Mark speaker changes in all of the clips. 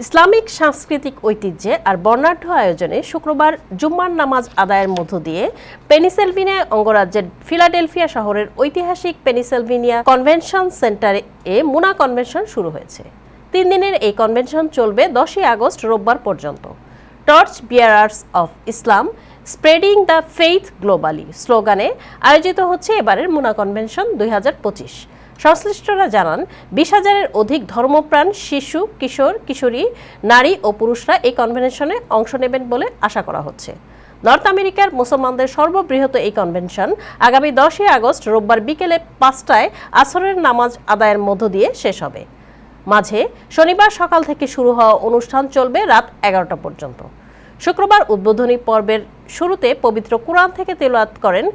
Speaker 1: Islamic সাংস্কৃতিক ঐতিহ্যে আর বর্ণাঢ্য আয়োজনে শুক্রবার জুম্মার নামাজ আদায়ের মধ্য দিয়ে পেনিসেলভেনিয়া অঙ্গরাজ্যের ফিলাডেলফিয়া শহরের ঐতিহাসিক পেনিসেলভেনিয়া কনভেনশন সেন্টারে মুনা কনভেনশন শুরু হয়েছে। 3 দিনের এই কনভেনশন চলবে 10ই আগস্ট রোববার পর্যন্ত। Torch bearers of Islam spreading the faith globally স্লোগানে আয়োজিত হচ্ছে এবারের মুনা কনভেনশন 2025। সংশ্লিষ্টরা জানান 20,000-এর অধিক ধর্মপ্রাণ শিশু, কিশোর, কিশোরী, নারী ও পুরুষরা এই কনভেনশনে অংশ নেবেন বলে আশা করা হচ্ছে। নর্থ আমেরিকার মুসলমানদের সর্ববৃহৎ এই কনভেনশন আগামী 10ই আগস্ট রোববার বিকেলে 5টায় আসরের নামাজ আদায়ের মধ্য দিয়ে শেষ হবে। মাঝে শনিবার সকাল থেকে শুরু হওয়া অনুষ্ঠান চলবে রাত 11টা পর্যন্ত। শুক্রবার উদ্বোধনী পর্বের শুরুতে পবিত্র কুরআন থেকে তেলাওয়াত করেন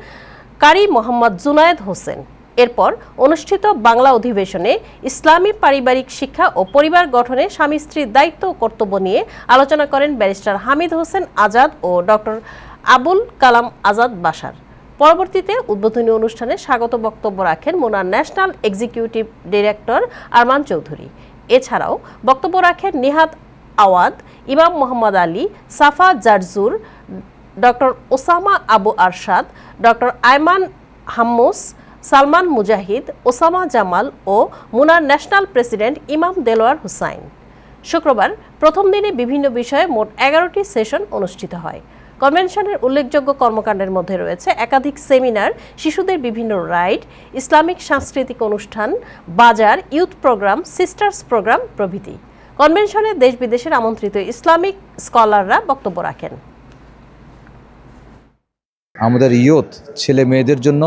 Speaker 1: কারি মোহাম্মদ জুনায়েদ হোসেন। এরপর অনুষ্ঠিত বাংলা অধিবেশনে ইসলামী পারিবারিক শিক্ষা ও পরিবার গঠনে স্বামী স্ত্রীর দায়িত্ব ও কর্তব্য নিয়ে আলোচনা করেন ব্যারিস্টার হামিদ হোসেন আজাদ ও ডক্টর আবুল কালাম আজাদ বাশার। পরবর্তীতে উদ্বোধনী অনুষ্ঠানে স্বাগত বক্তব্য রাখেন মুনার national executive director Arman Chowdhury. এছাড়াও বক্তব্য রাখেন নিহাত আওয়াদ, ইমাম Mohammad Ali, Safa Jarjour, doctor Osama Abu Arshad, doctor Ayman Hammous, Salman Mujahid, Osama Jamal ও মুনার ন্যাশনাল প্রেসিডেন্ট ইমাম দেলোয়ার হুসাইন। শুক্রবার প্রথম দিনে বিভিন্ন বিষয়ে মোট 11টি সেশন অনুষ্ঠিত হয়। কনভেনশনের উল্লেখযোগ্য কর্মকাণ্ডের মধ্যে রয়েছে একাধিক সেমিনার, শিশুদের বিভিন্ন রাইড, ইসলামিক সাংস্কৃতিক অনুষ্ঠান, বাজার, ইউথ প্রোগ্রাম, সিস্টার্স প্রোগ্রাম প্রভৃতি। কনভেনশনে দেশ বিদেশের আমন্ত্রিত ইসলামিক স্কলাররা বক্তব্য রাখেন।
Speaker 2: আমাদের ইয়ুথ ছেলে মেয়েদের জন্য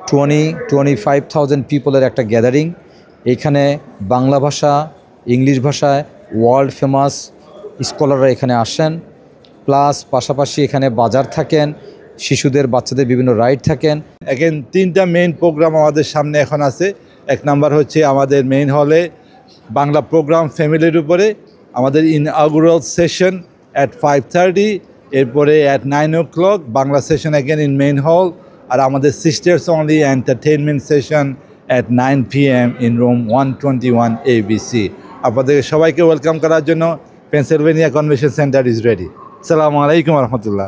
Speaker 2: 25,000 পিপলের একটা গ্যাদারিং। এখানে বাংলা ভাষা, ইংলিশ ভাষায় ওয়ার্ল্ড ফেমাস স্কলাররা এখানে আসেন, প্লাস পাশাপাশি এখানে বাজার থাকেন, শিশুদের বাচ্চাদের বিভিন্ন রাইড থাকেন।
Speaker 3: এখন 3টা মেইন প্রোগ্রাম আমাদের সামনে এখন আছে। 1 নাম্বার হচ্ছে আমাদের মেইন হলে বাংলা প্রোগ্রাম ফ্যামিলির উপরে, আমাদের ইনঅগুরাল সেশন at 5:30, এরপরে at 9 o'clock Bangla session again in main hall, আর আমাদের sisters only entertainment session at 9 PM in room 121 ABC। আপনাদের সবাইকে ওয়েলকাম করার জন্য Pennsylvania convention centre is ready. আসসালামু আলাইকুম রহমতুল্লাহ।